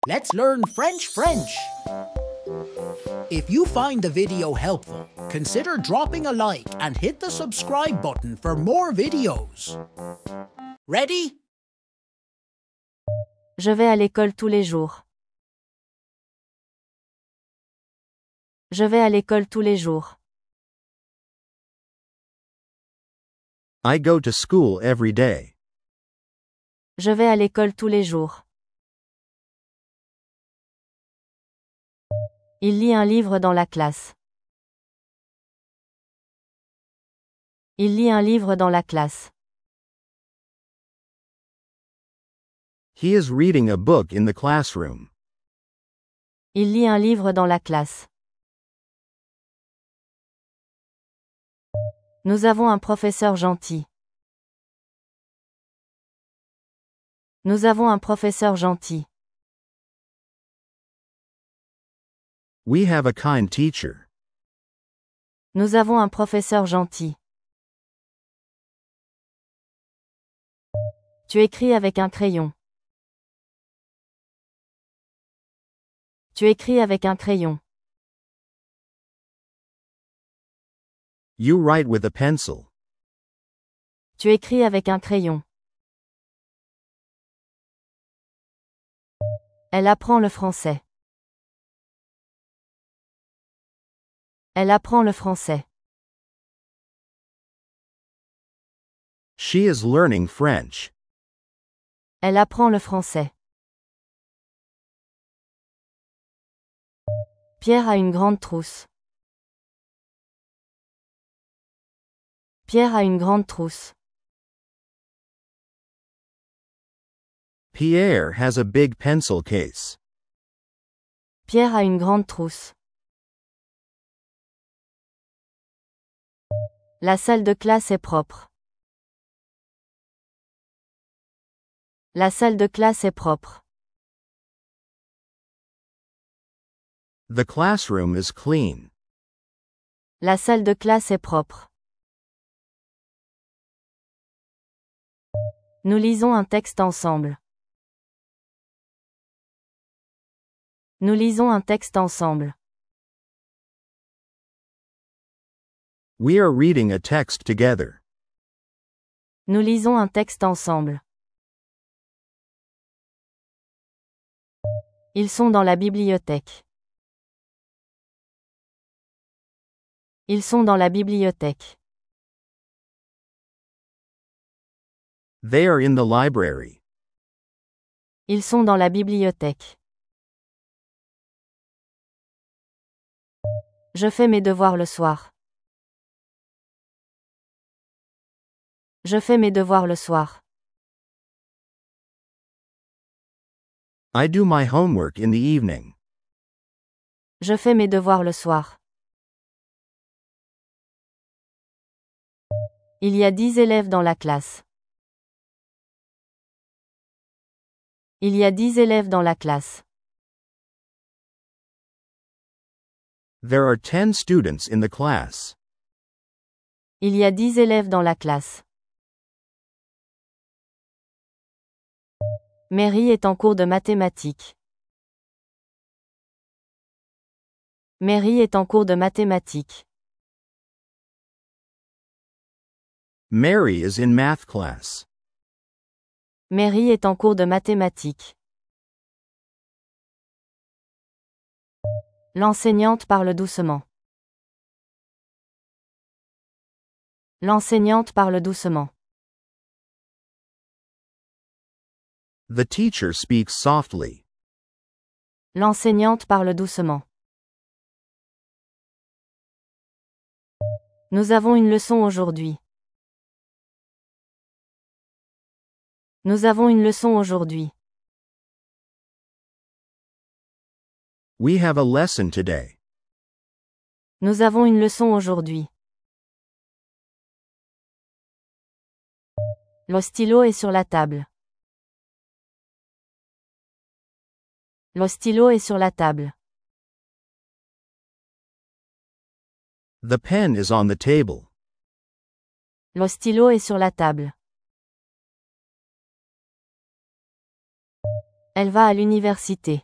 Let's learn French. If you find the video helpful, consider dropping a like and hit the subscribe button for more videos. Ready? Je vais à l'école tous les jours. Je vais à l'école tous les jours. I go to school every day. Je vais à l'école tous les jours. Il lit un livre dans la classe. Il lit un livre dans la classe. He is reading a book in the classroom. Il lit un livre dans la classe. Nous avons un professeur gentil. Nous avons un professeur gentil. We have a kind teacher. Nous avons un professeur gentil. Tu écris avec un crayon. Tu écris avec un crayon. You write with a pencil. Tu écris avec un crayon. Elle apprend le français. Elle apprend le français. She is learning French. Elle apprend le français. Pierre a une grande trousse. Pierre a une grande trousse. Pierre has a big pencil case. Pierre a une grande trousse. La salle de classe est propre. La salle de classe est propre. The classroom is clean. La salle de classe est propre. Nous lisons un texte ensemble. Nous lisons un texte ensemble. We are reading a text together. Nous lisons un texte ensemble. Ils sont dans la bibliothèque. Ils sont dans la bibliothèque. They are in the library. Ils sont dans la bibliothèque. Je fais mes devoirs le soir. Je fais mes devoirs le soir. I do my homework in the evening. Je fais mes devoirs le soir. Il y a 10 élèves dans la classe. Il y a 10 élèves dans la classe. There are 10 students in the class. Il y a 10 élèves dans la classe. Mary est en cours de mathématiques. Mary est en cours de mathématiques. Mary is in math class. Mary est en cours de mathématiques. L'enseignante parle doucement. L'enseignante parle doucement. The teacher speaks softly. L'enseignante parle doucement. Nous avons une leçon aujourd'hui. Nous avons une leçon aujourd'hui. We have a lesson today. Nous avons une leçon aujourd'hui. Le stylo est sur la table. Le stylo est sur la table. The pen is on the table. Le stylo est sur la table. Elle va à l'université.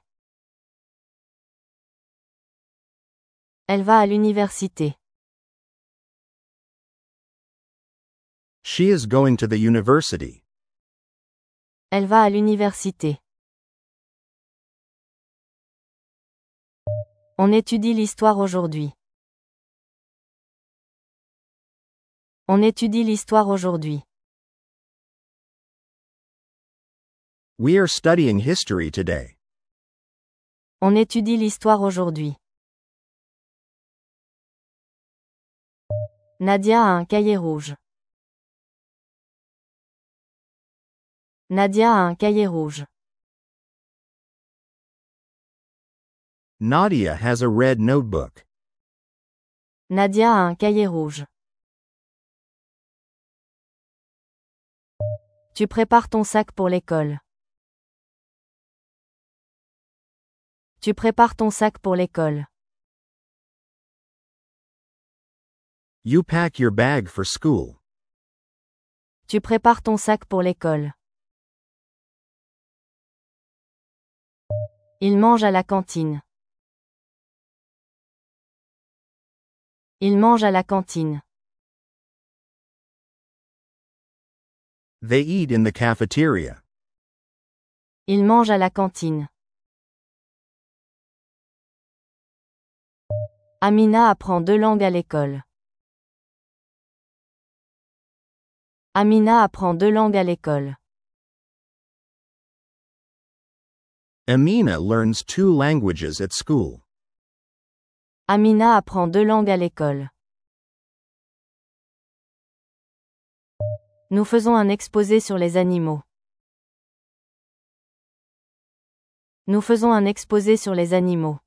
Elle va à l'université. She is going to the university. Elle va à l'université. On étudie l'histoire aujourd'hui. On étudie l'histoire aujourd'hui. We are studying history today. On étudie l'histoire aujourd'hui. Nadia a un cahier rouge. Nadia a un cahier rouge. Nadia has a red notebook. Nadia a un cahier rouge. Tu prépares ton sac pour l'école. Tu prépares ton sac pour l'école. You pack your bag for school. Tu prépares ton sac pour l'école. Il mange à la cantine. Il mange à la cantine. They eat in the cafeteria. Il mange à la cantine. Amina apprend 2 langues à l'école. Amina apprend 2 langues à l'école. Amina learns 2 languages at school. Amina apprend 2 langues à l'école. Nous faisons un exposé sur les animaux. Nous faisons un exposé sur les animaux.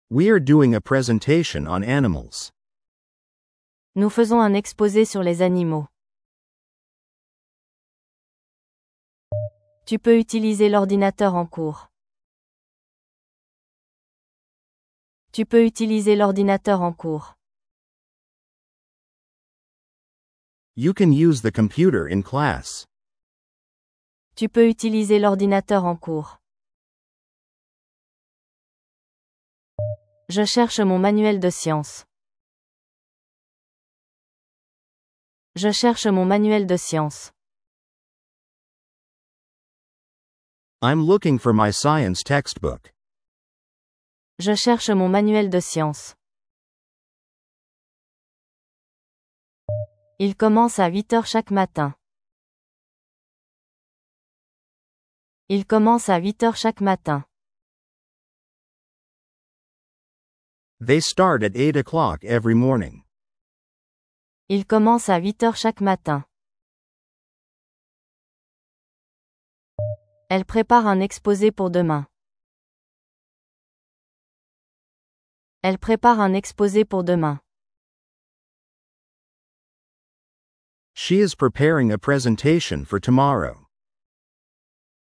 We are doing a presentation on animals. Nous faisons un exposé sur les animaux. Tu peux utiliser l'ordinateur en cours. Tu peux utiliser l'ordinateur en cours. You can use the computer in class. Tu peux utiliser l'ordinateur en cours. Je cherche mon manuel de sciences. Je cherche mon manuel de sciences. I'm looking for my science textbook. Je cherche mon manuel de sciences. Il commence à 8 heures chaque matin. Il commence à 8 heures chaque matin. They start at 8 o'clock every morning. Il commence à 8 heures chaque matin. Elle prépare un exposé pour demain. Elle prépare un exposé pour demain. She is preparing a presentation for tomorrow.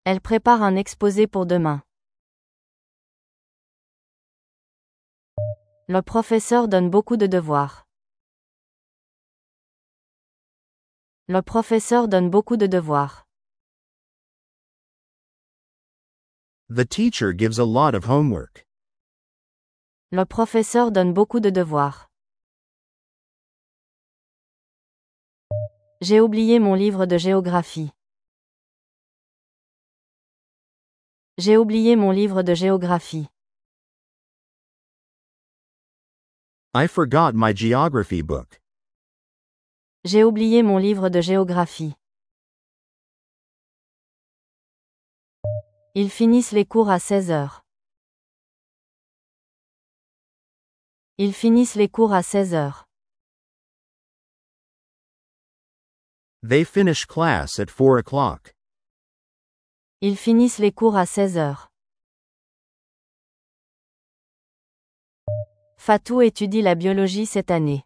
Elle prépare un exposé pour demain. Le professeur donne beaucoup de devoirs. Le professeur donne beaucoup de devoirs. The teacher gives a lot of homework. Le professeur donne beaucoup de devoirs. J'ai oublié mon livre de géographie. J'ai oublié mon livre de géographie. I forgot my geography book. J'ai oublié mon livre de géographie. Ils finissent les cours à 16 heures. Ils finissent les cours à 16 heures. They finish class at 4 o'clock. Ils finissent les cours à 16 heures. Fatou étudie la biologie cette année.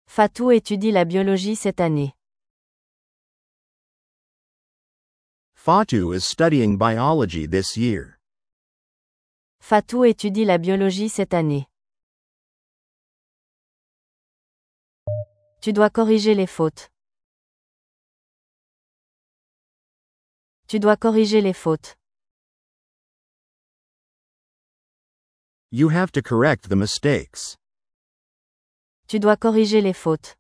Fatou étudie la biologie cette année. Fatu is studying biology this year. Fatou étudie la biologie cette année. Tu dois corriger les fautes. Tu dois corriger les fautes. You have to correct the mistakes. Tu dois corriger les fautes.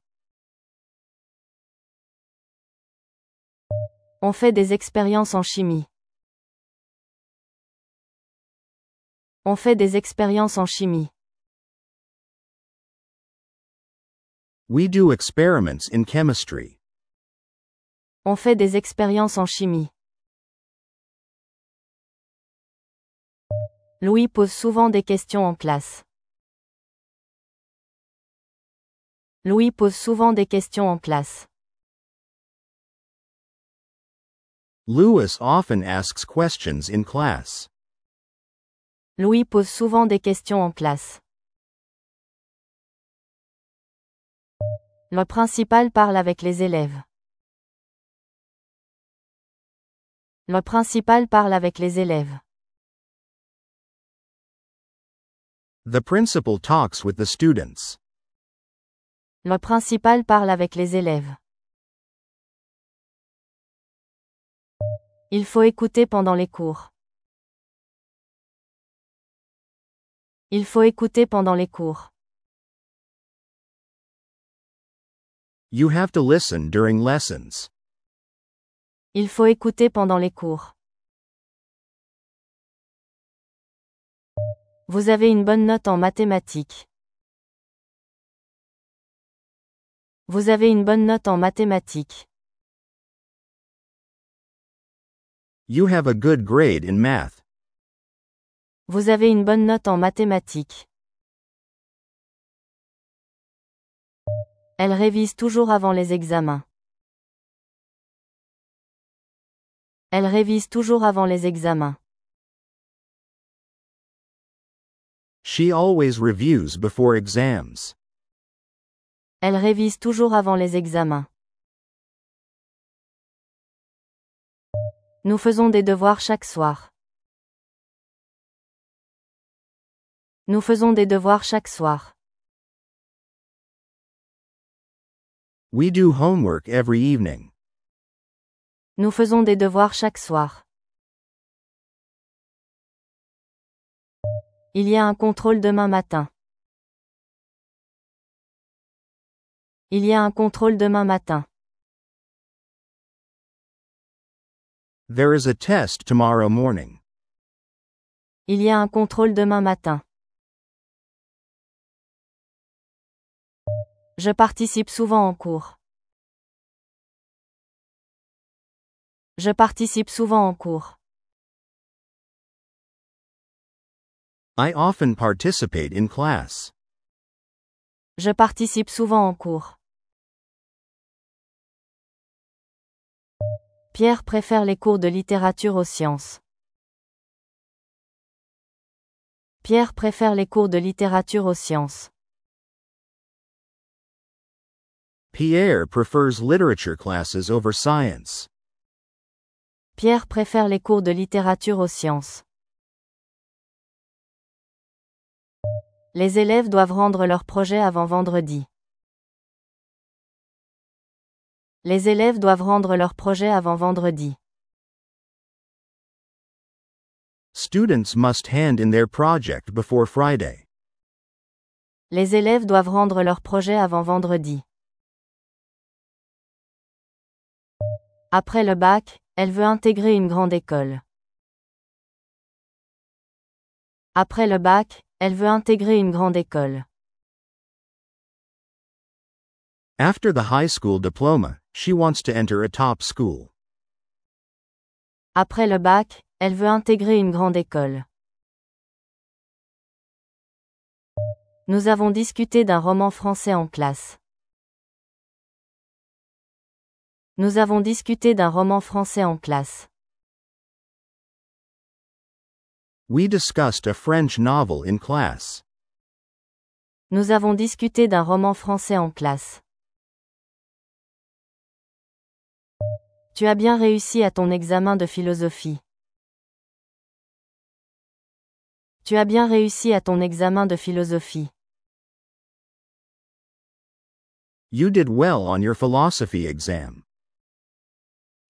On fait des expériences en chimie. On fait des expériences en chimie. We do experiments in chemistry. On fait des expériences en chimie. Louis pose souvent des questions en classe. Louis pose souvent des questions en classe. Louis often asks questions in class. Louis pose souvent des questions en classe. Le principal parle avec les élèves. Le principal parle avec les élèves. The principal talks with the students. Le principal parle avec les élèves. Il faut écouter pendant les cours. Il faut écouter pendant les cours. You have to listen during lessons. Il faut écouter pendant les cours. Vous avez une bonne note en mathématiques. Vous avez une bonne note en mathématiques. You have a good grade in math. Vous avez une bonne note en mathématiques. Elle révise toujours avant les examens. Elle révise toujours avant les examens. She always reviews before exams. Elle révise toujours avant les examens. Nous faisons des devoirs chaque soir. Nous faisons des devoirs chaque soir. We do homework every evening. Nous faisons des devoirs chaque soir. Il y a un contrôle demain matin. Il y a un contrôle demain matin. There is a test tomorrow morning. Il y a un contrôle demain matin. Je participe souvent en cours. Je participe souvent en cours. I often participate in class. Je participe souvent en cours. Pierre préfère les cours de littérature aux sciences. Pierre préfère les cours de littérature aux sciences. Pierre prefers literature classes over science. Pierre préfère les cours de littérature aux sciences. Les élèves doivent rendre leur projet avant vendredi. Les élèves doivent rendre leur projet avant vendredi. Students must hand in their project before Friday. Les élèves doivent rendre leur projet avant vendredi. Après le bac, elle veut intégrer une grande école. Après le bac, elle veut intégrer une grande école. After the high school diploma, she wants to enter a top school. Après le bac, elle veut intégrer une grande école. Nous avons discuté d'un roman français en classe. Nous avons discuté d'un roman français en classe. We discussed a French novel in class. Nous avons discuté d'un roman français en classe. Tu as bien réussi à ton examen de philosophie. Tu as bien réussi à ton examen de philosophie. You did well on your philosophy exam.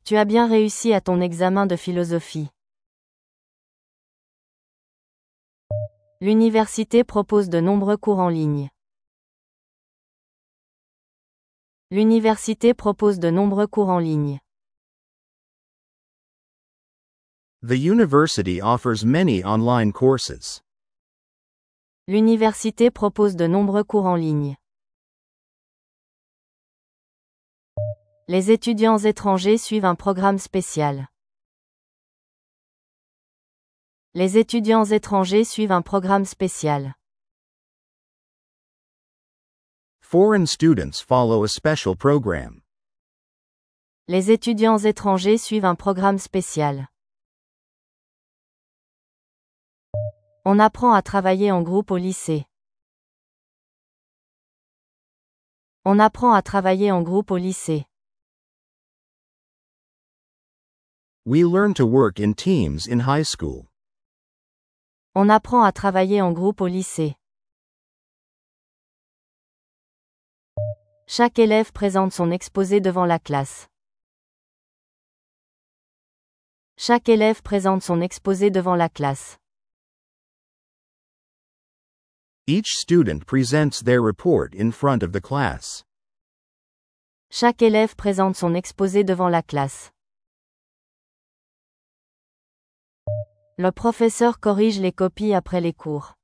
Tu as bien réussi à ton examen de philosophie. L'université propose de nombreux cours en ligne. L'université propose de nombreux cours en ligne. The university offers many online courses. L'université propose de nombreux cours en ligne. Les étudiants étrangers suivent un programme spécial. Les étudiants étrangers suivent un programme spécial. Foreign students follow a special program. Les étudiants étrangers suivent un programme spécial. On apprend à travailler en groupe au lycée. On apprend à travailler en groupe au lycée. We learn to work in teams in high school. On apprend à travailler en groupe au lycée. Chaque élève présente son exposé devant la classe. Chaque élève présente son exposé devant la classe. Each student presents their report in front of the class. Chaque élève présente son exposé devant la classe. Le professeur corrige les copies après les cours.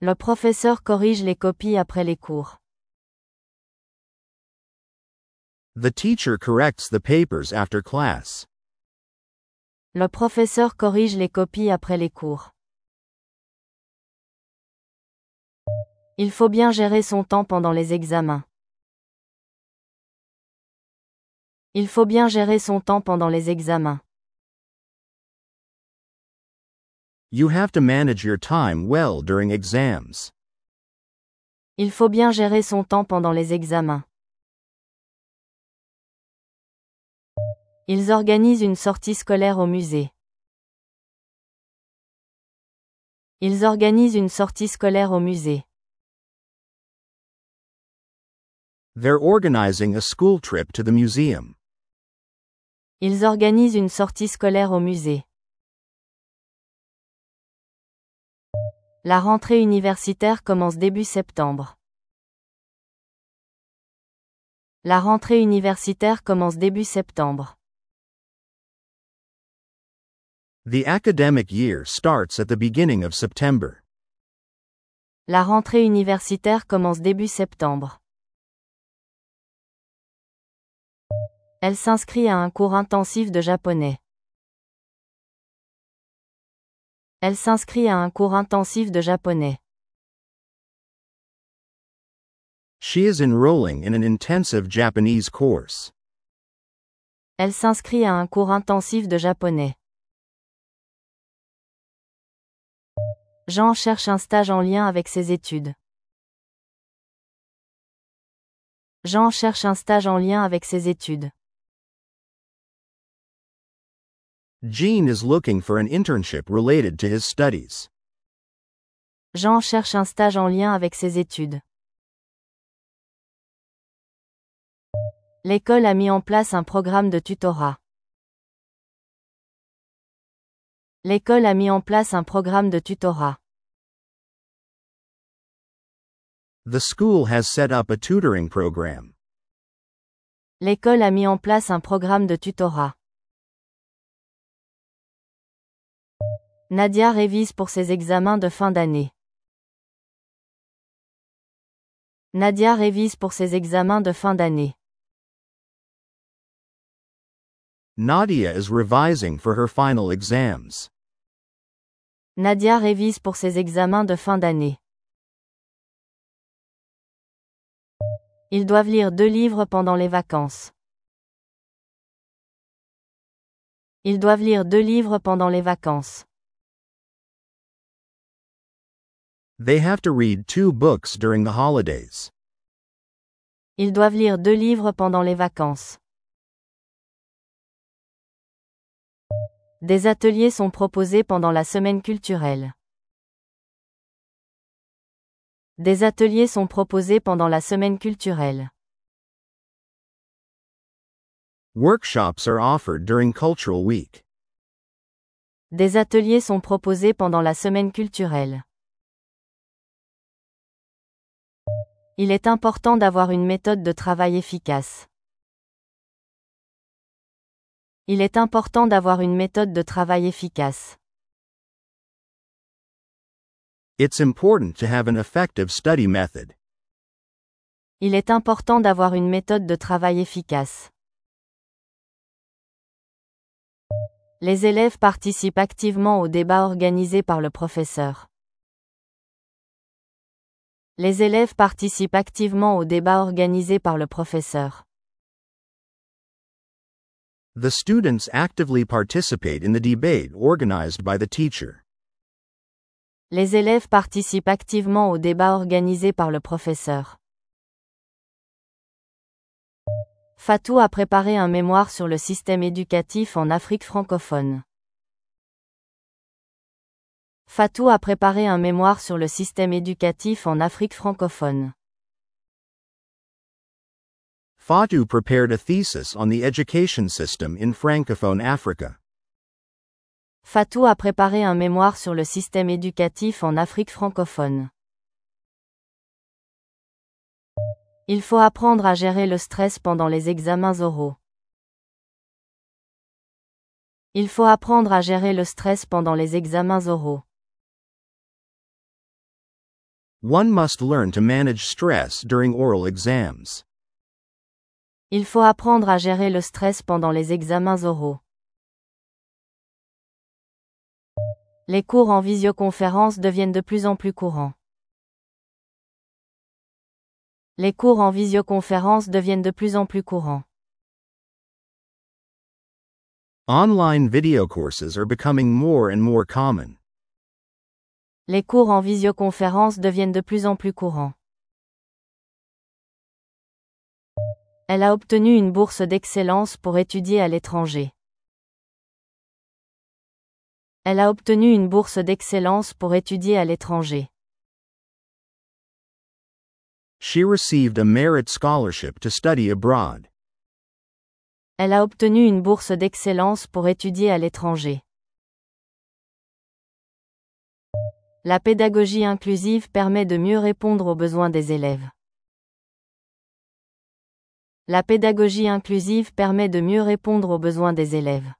Le professeur corrige les copies après les cours. The teacher corrects the papers after class. Le professeur corrige les copies après les cours. Il faut bien gérer son temps pendant les examens. Il faut bien gérer son temps pendant les examens. You have to manage your time well during exams. Il faut bien gérer son temps pendant les examens. Ils organisent une sortie scolaire au musée. Ils organisent une sortie scolaire au musée. They're organizing a school trip to the museum. Ils organisent une sortie scolaire au musée. La rentrée universitaire commence début septembre. La rentrée universitaire commence début septembre. The academic year starts at the beginning of September. La rentrée universitaire commence début septembre. Elle s'inscrit à un cours intensif de japonais. Elle s'inscrit à un cours intensif de japonais. She is enrolling in an intensive Japanese course. Elle s'inscrit à un cours intensif de japonais. Jean cherche un stage en lien avec ses études. Jean cherche un stage en lien avec ses études. Jean is looking for an internship related to his studies. Jean cherche un stage en lien avec ses études. L'école a mis en place un programme de tutorat. L'école a mis en place un programme de tutorat. The school has set up a tutoring program. L'école a mis en place un programme de tutorat. Nadia révise pour ses examens de fin d'année. Nadia révise pour ses examens de fin d'année. Nadia is revising for her final exams. Nadia révise pour ses examens de fin d'année. Ils doivent lire 2 livres pendant les vacances. Ils doivent lire 2 livres pendant les vacances. They have to read 2 books during the holidays. Ils doivent lire 2 livres pendant les vacances. Des ateliers sont proposés pendant la semaine culturelle. Des ateliers sont proposés pendant la semaine culturelle. Workshops are offered during Cultural Week. Des ateliers sont proposés pendant la semaine culturelle. Il est important d'avoir une méthode de travail efficace. Il est important d'avoir une méthode de travail efficace. It's important to have an effective study method. Il est important d'avoir une méthode de travail efficace. Les élèves participent activement au débat organisé par le professeur. Les élèves participent activement au débat organisé par le professeur. The students actively participate in the debate organized by the teacher. Les élèves participent activement au débat organisé par le professeur. Fatou a préparé un mémoire sur le système éducatif en Afrique francophone. Fatou a préparé un mémoire sur le système éducatif en Afrique francophone. Fatou prepared a thesis on the education system in Francophone Africa. Fatou a préparé un mémoire sur le système éducatif en Afrique francophone. Il faut apprendre à gérer le stress pendant les examens oraux. Il faut apprendre à gérer le stress pendant les examens oraux. One must learn to manage stress during oral exams. Il faut apprendre à gérer le stress pendant les examens oraux. Les cours en visioconférence deviennent de plus en plus courants. Les cours en visioconférence deviennent de plus en plus courants. Online video courses are becoming more and more common. Les cours en visioconférence deviennent de plus en plus courants. Elle a obtenu une bourse d'excellence pour étudier à l'étranger. Elle a obtenu une bourse d'excellence pour étudier à l'étranger. She received a merit scholarship to study abroad. Elle a obtenu une bourse d'excellence pour étudier à l'étranger. La pédagogie inclusive permet de mieux répondre aux besoins des élèves. La pédagogie inclusive permet de mieux répondre aux besoins des élèves.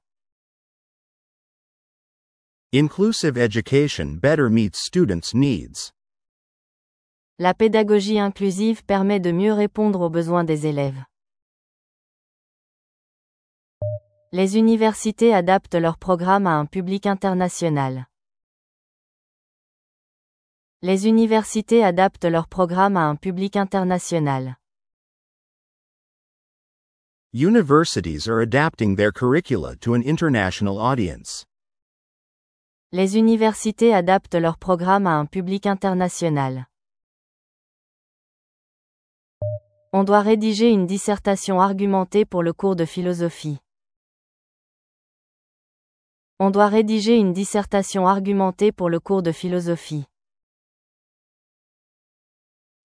Inclusive education better meets students' needs. La pédagogie inclusive permet de mieux répondre aux besoins des élèves. Les universités adaptent leurs programmes à un public international. Les universités adaptent leurs programmes à un public international. Universities are adapting their curricula to an international audience. Les universités adaptent leurs programmes à un public international. On doit rédiger une dissertation argumentée pour le cours de philosophie. On doit rédiger une dissertation argumentée pour le cours de philosophie.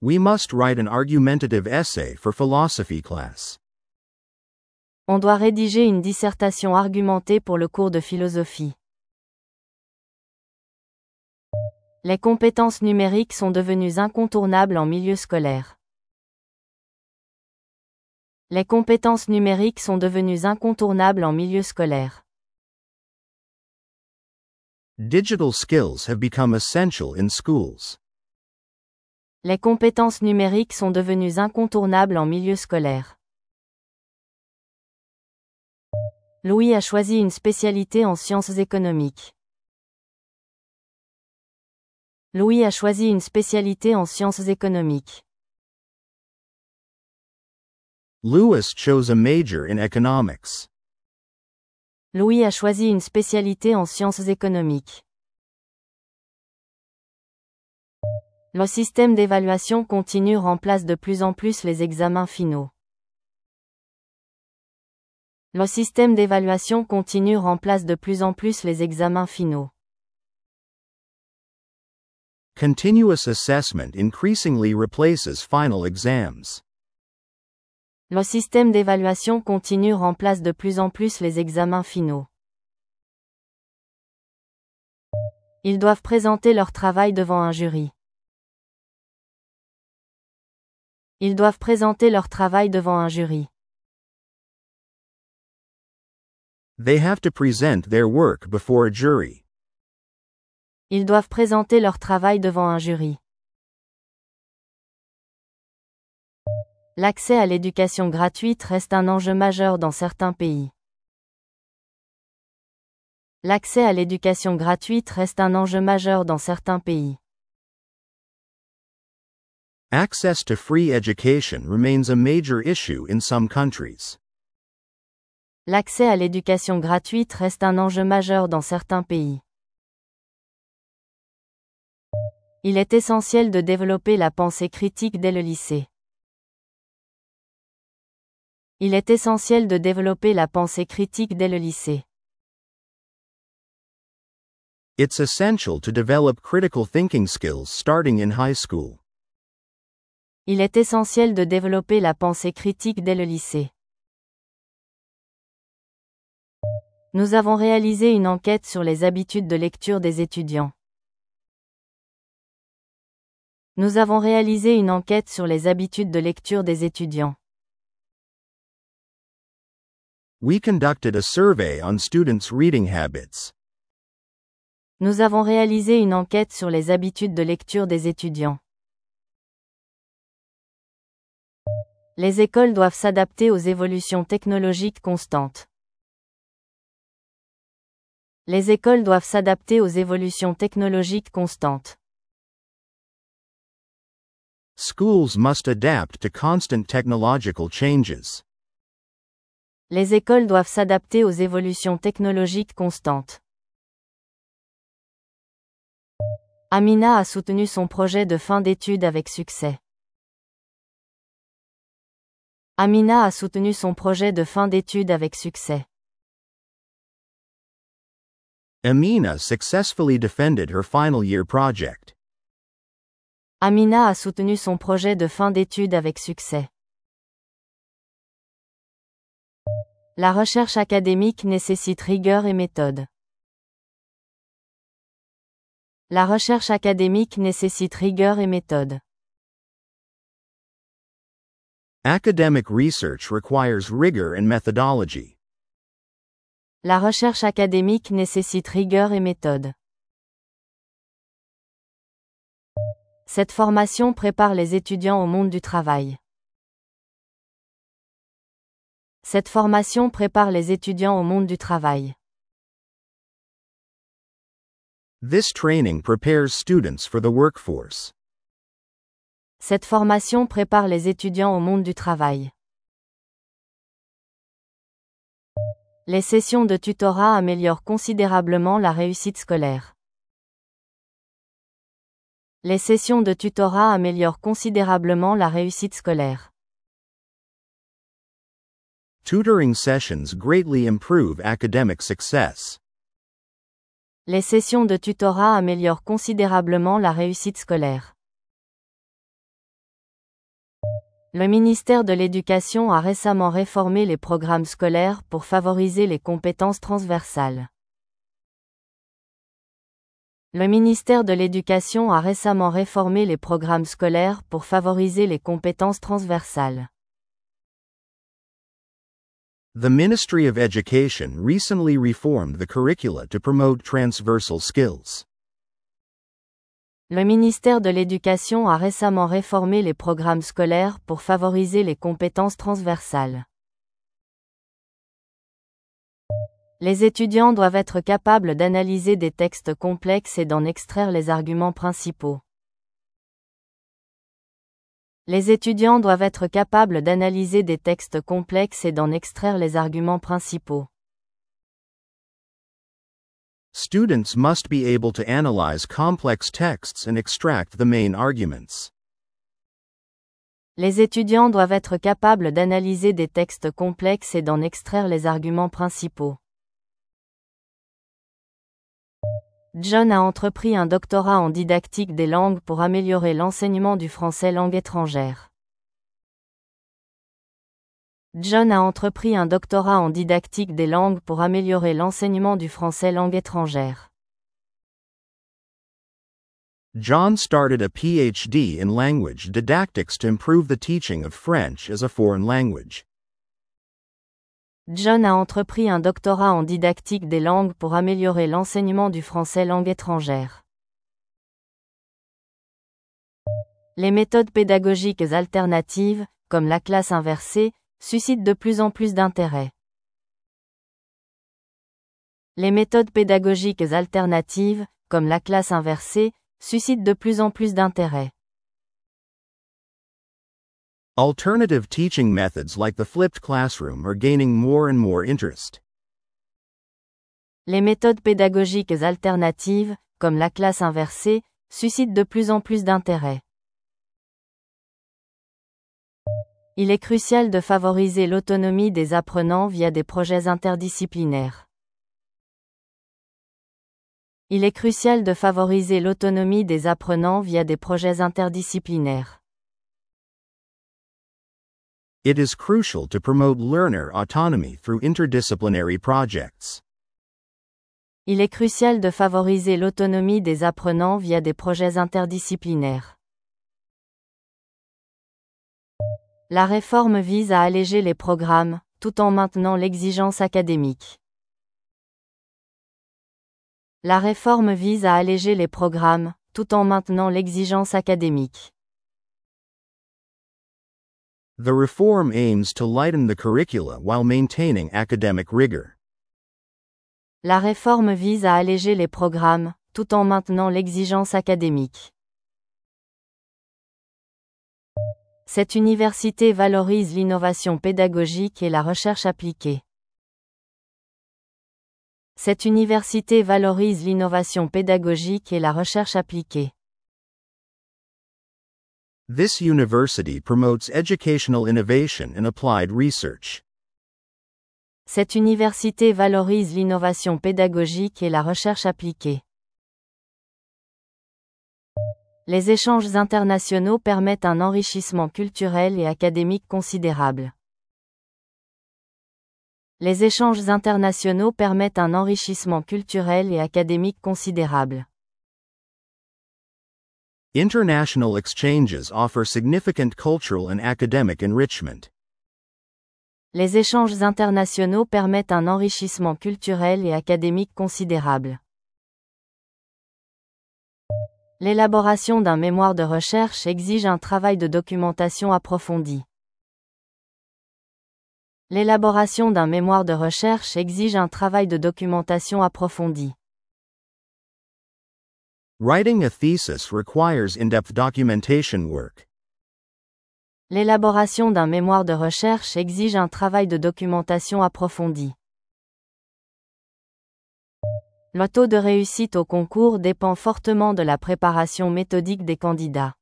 We must write an argumentative essay for philosophy class. On doit rédiger une dissertation argumentée pour le cours de philosophie. Les compétences numériques sont devenues incontournables en milieu scolaire. Les compétences numériques sont devenues incontournables en milieu scolaire. Digital skills have become essential in schools. Les compétences numériques sont devenues incontournables en milieu scolaire. Louis a choisi une spécialité en sciences économiques. Louis a choisi une spécialité en sciences économiques. Louis chose a major in economics. Louis a choisi une spécialité en sciences économiques. Le système d'évaluation continu remplace de plus en plus les examens finaux. Le système d'évaluation continu remplace de plus en plus les examens finaux. Continuous assessment increasingly replaces final exams. Le système d'évaluation continu remplace de plus en plus les examens finaux. Ils doivent présenter leur travail devant un jury. Ils doivent présenter leur travail devant un jury. They have to present their work before a jury. Ils doivent présenter leur travail devant un jury. L'accès à l'éducation gratuite reste un enjeu majeur dans certains pays. L'accès à l'éducation gratuite reste un enjeu majeur dans certains pays. Access to free education remains a major issue in some countries. L'accès à l'éducation gratuite reste un enjeu majeur dans certains pays. Il est essentiel de développer la pensée critique dès le lycée. Il est essentiel de développer la pensée critique dès le lycée. It's essential to develop critical thinking skills starting in high school. Il est essentiel de développer la pensée critique dès le lycée. Nous avons réalisé une enquête sur les habitudes de lecture des étudiants. Nous avons réalisé une enquête sur les habitudes de lecture des étudiants. We conducted a survey on students' reading habits. Nous avons réalisé une enquête sur les habitudes de lecture des étudiants. Les écoles doivent s'adapter aux évolutions technologiques constantes. Les écoles doivent s'adapter aux évolutions technologiques constantes. Schools must adapt to constant technological changes. Les écoles doivent s'adapter aux évolutions technologiques constantes. Amina a soutenu son projet de fin d'études avec succès. Amina a soutenu son projet de fin d'études avec succès. Amina successfully defended her final year project. Amina a soutenu son projet de fin d'études avec succès. La recherche académique nécessite rigueur et méthode. La recherche académique nécessite rigueur et méthode. Academic research requires rigor and methodology. La recherche académique nécessite rigueur et méthode. Cette formation prépare les étudiants au monde du travail. Cette formation prépare les étudiants au monde du travail. This training prepares students for the workforce. Cette formation prépare les étudiants au monde du travail. Les sessions de tutorat améliorent considérablement la réussite scolaire. Les sessions de tutorat améliorent considérablement la réussite scolaire. Tutoring sessions greatly improve academic success. Les sessions de tutorat améliorent considérablement la réussite scolaire. Le ministère de l'Éducation a récemment réformé les programmes scolaires pour favoriser les compétences transversales. Le ministère de l'Éducation a récemment réformé les programmes scolaires pour favoriser les compétences transversales. The Ministry of Education recently reformed the curricula to promote transversal skills. Le ministère de l'Éducation a récemment réformé les programmes scolaires pour favoriser les compétences transversales. Les étudiants doivent être capables d'analyser des textes complexes et d'en extraire les arguments principaux. Les étudiants doivent être capables d'analyser des textes complexes et d'en extraire les arguments principaux. Students must be able to analyze complex texts and extract the main arguments. Les étudiants doivent être capables d'analyser des textes complexes et d'en extraire les arguments principaux. John a entrepris un doctorat en didactique des langues pour améliorer l'enseignement du français langue étrangère. John a entrepris un doctorat en didactique des langues pour améliorer l'enseignement du français langue étrangère. John started a PhD in language didactics to improve the teaching of French as a foreign language. John a entrepris un doctorat en didactique des langues pour améliorer l'enseignement du français langue étrangère. Les méthodes pédagogiques alternatives, comme la classe inversée, suscitent de plus en plus d'intérêt. Les méthodes pédagogiques alternatives, comme la classe inversée, suscitent de plus en plus d'intérêt. Alternative teaching methods like the flipped classroom are gaining more and more interest. Les méthodes pédagogiques alternatives, comme la classe inversée, suscitent de plus en plus d'intérêt. Il est crucial de favoriser l'autonomie des apprenants via des projets interdisciplinaires. Il est crucial de favoriser l'autonomie des apprenants via des projets interdisciplinaires. It is crucial to promote learner autonomy through interdisciplinary projects. Il est crucial de favoriser l'autonomie des apprenants via des projets interdisciplinaires. La réforme vise à alléger les programmes, tout en maintenant l'exigence académique. La réforme vise à alléger les programmes, tout en maintenant l'exigence académique. The reform aims to lighten the curricula while maintaining academic rigor. La réforme vise à alléger les programmes, tout en maintenant l'exigence académique. Cette université valorise l'innovation pédagogique et la recherche appliquée. Cette université valorise l'innovation pédagogique et la recherche appliquée. This university promotes educational innovation and applied research. Cette université valorise l'innovation pédagogique et la recherche appliquée. Les échanges internationaux permettent un enrichissement culturel et académique considérable. Les échanges internationaux permettent un enrichissement culturel et académique considérable. International exchanges offer significant cultural and academic enrichment. Les échanges internationaux permettent un enrichissement culturel et académique considérable. L'élaboration d'un mémoire de recherche exige un travail de documentation approfondi. L'élaboration d'un mémoire de recherche exige un travail de documentation approfondi. Writing a thesis requires in-depth documentation work. L'élaboration d'un mémoire de recherche exige un travail de documentation approfondi. Le taux de réussite au concours dépend fortement de la préparation méthodique des candidats.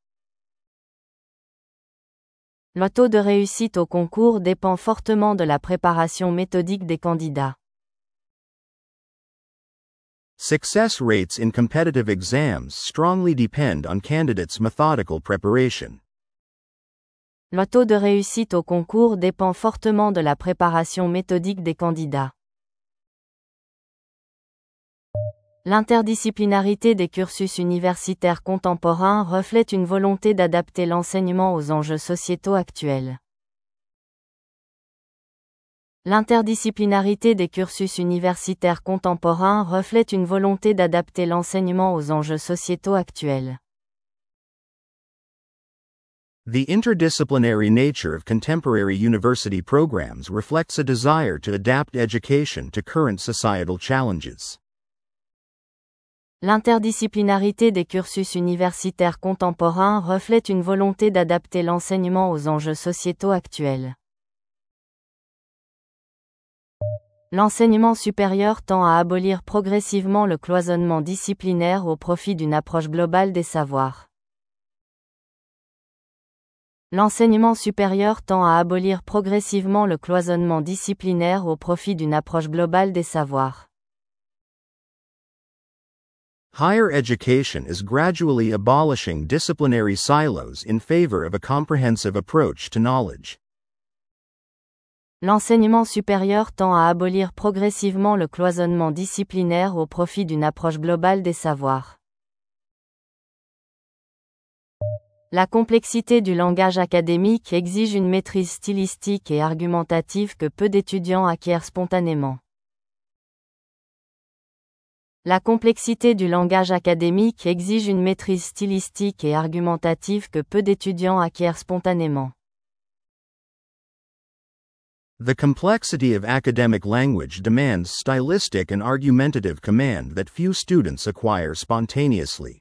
Le taux de réussite au concours dépend fortement de la préparation méthodique des candidats. Success rates in competitive exams strongly depend on candidates' methodical preparation. Le taux de réussite au concours dépend fortement de la préparation méthodique des candidats. L'interdisciplinarité des cursus universitaires contemporains reflète une volonté d'adapter l'enseignement aux enjeux sociétaux actuels. L'interdisciplinarité des cursus universitaires contemporains reflète une volonté d'adapter l'enseignement aux enjeux sociétaux actuels. The interdisciplinary nature of contemporary university programs reflects a desire to adapt education to current societal challenges. L'interdisciplinarité des cursus universitaires contemporains reflète une volonté d'adapter l'enseignement aux enjeux sociétaux actuels. L'enseignement supérieur tend à abolir progressivement le cloisonnement disciplinaire au profit d'une approche globale des savoirs. L'enseignement supérieur tend à abolir progressivement le cloisonnement disciplinaire au profit d'une approche globale des savoirs. Higher education is gradually abolishing disciplinary silos in favor of a comprehensive approach to knowledge. L'enseignement supérieur tend à abolir progressivement le cloisonnement disciplinaire au profit d'une approche globale des savoirs. La complexité du langage académique exige une maîtrise stylistique et argumentative que peu d'étudiants acquièrent spontanément. La complexité du langage académique exige une maîtrise stylistique et argumentative que peu d'étudiants acquièrent spontanément. The complexity of academic language demands stylistic and argumentative command that few students acquire spontaneously.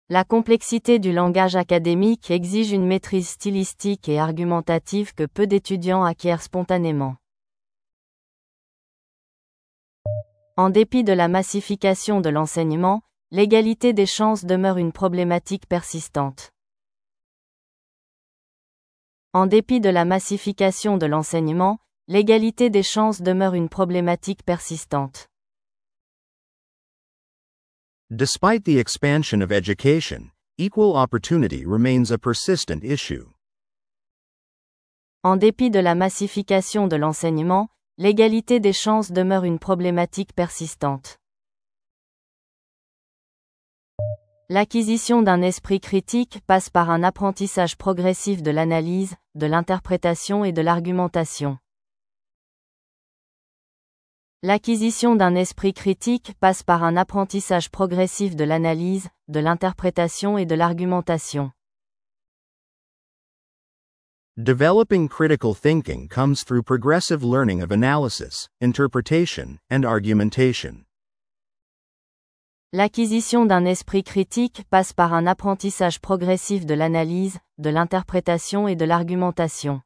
La complexité du langage académique exige une maîtrise stylistique et argumentative que peu d'étudiants acquièrent spontanément. En dépit de la massification de l'enseignement, l'égalité des chances demeure une problématique persistante. En dépit de la massification de l'enseignement, l'égalité des chances demeure une problématique persistante. Despite the expansion of education, equal opportunity remains a persistent issue. En dépit de la massification de l'enseignement, l'égalité des chances demeure une problématique persistante. L'acquisition d'un esprit critique passe par un apprentissage progressif de l'analyse, de l'interprétation et de l'argumentation. L'acquisition d'un esprit critique passe par un apprentissage progressif de l'analyse, de l'interprétation et de l'argumentation. Developing critical thinking comes through progressive learning of analysis, interpretation, and argumentation. L'acquisition d'un esprit critique passe par un apprentissage progressif de l'analyse, de l'interprétation et de l'argumentation.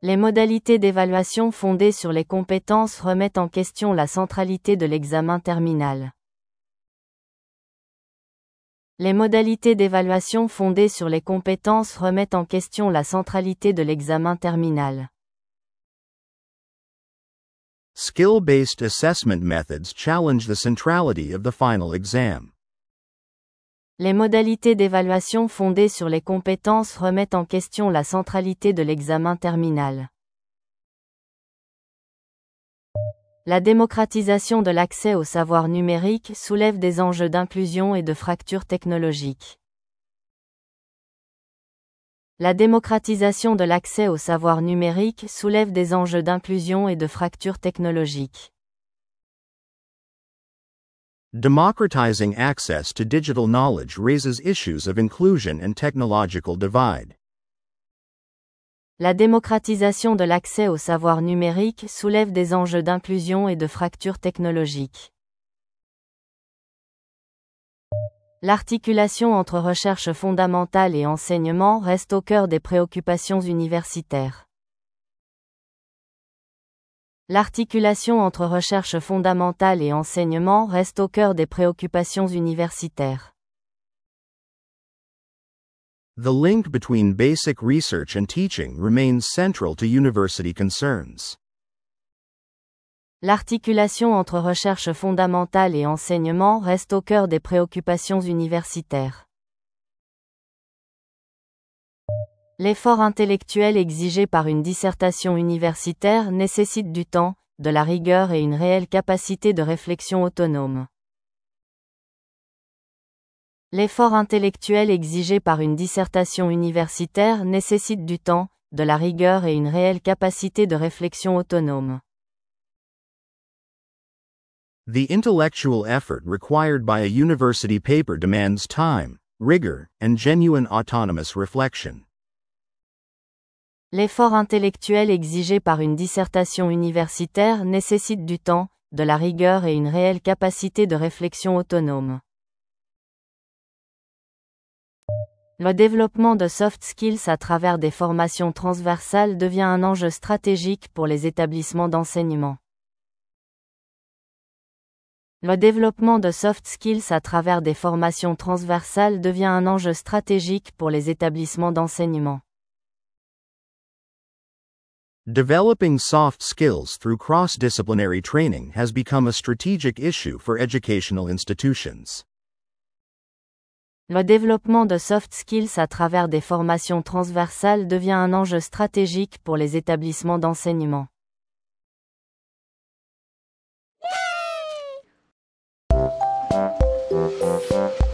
Les modalités d'évaluation fondées sur les compétences remettent en question la centralité de l'examen terminal. Les modalités d'évaluation fondées sur les compétences remettent en question la centralité de l'examen terminal. Skill-based assessment methods challenge the centrality of the final exam. Les modalités d'évaluation fondées sur les compétences remettent en question la centralité de l'examen terminal. La démocratisation de l'accès au savoir numérique soulève des enjeux d'inclusion et de fracture technologique. La démocratisation de l'accès au savoir numérique soulève des enjeux d'inclusion et de fracture technologique. Democratizing access to digital knowledge raises issues of inclusion and technological divide. La démocratisation de l'accès au savoir numérique soulève des enjeux d'inclusion et de fracture technologique. L'articulation entre recherche fondamentale et enseignement reste au cœur des préoccupations universitaires. L'articulation entre recherche fondamentale et enseignement reste au cœur des préoccupations universitaires. The link between basic research and teaching remains central to university concerns. L'articulation entre recherche fondamentale et enseignement reste au cœur des préoccupations universitaires. L'effort intellectuel exigé par une dissertation universitaire nécessite du temps, de la rigueur et une réelle capacité de réflexion autonome. L'effort intellectuel exigé par une dissertation universitaire nécessite du temps, de la rigueur et une réelle capacité de réflexion autonome. The intellectual effort required by a university paper demands time, rigor, and genuine autonomous reflection. L'effort intellectuel exigé par une dissertation universitaire nécessite du temps, de la rigueur et une réelle capacité de réflexion autonome. Le développement de soft skills à travers des formations transversales devient un enjeu stratégique pour les établissements d'enseignement. Le développement de soft skills à travers des formations transversales devient un enjeu stratégique pour les établissements d'enseignement. Developing soft skills through cross-disciplinary training has become a strategic issue for educational institutions. Le développement de soft skills à travers des formations transversales devient un enjeu stratégique pour les établissements d'enseignement. you.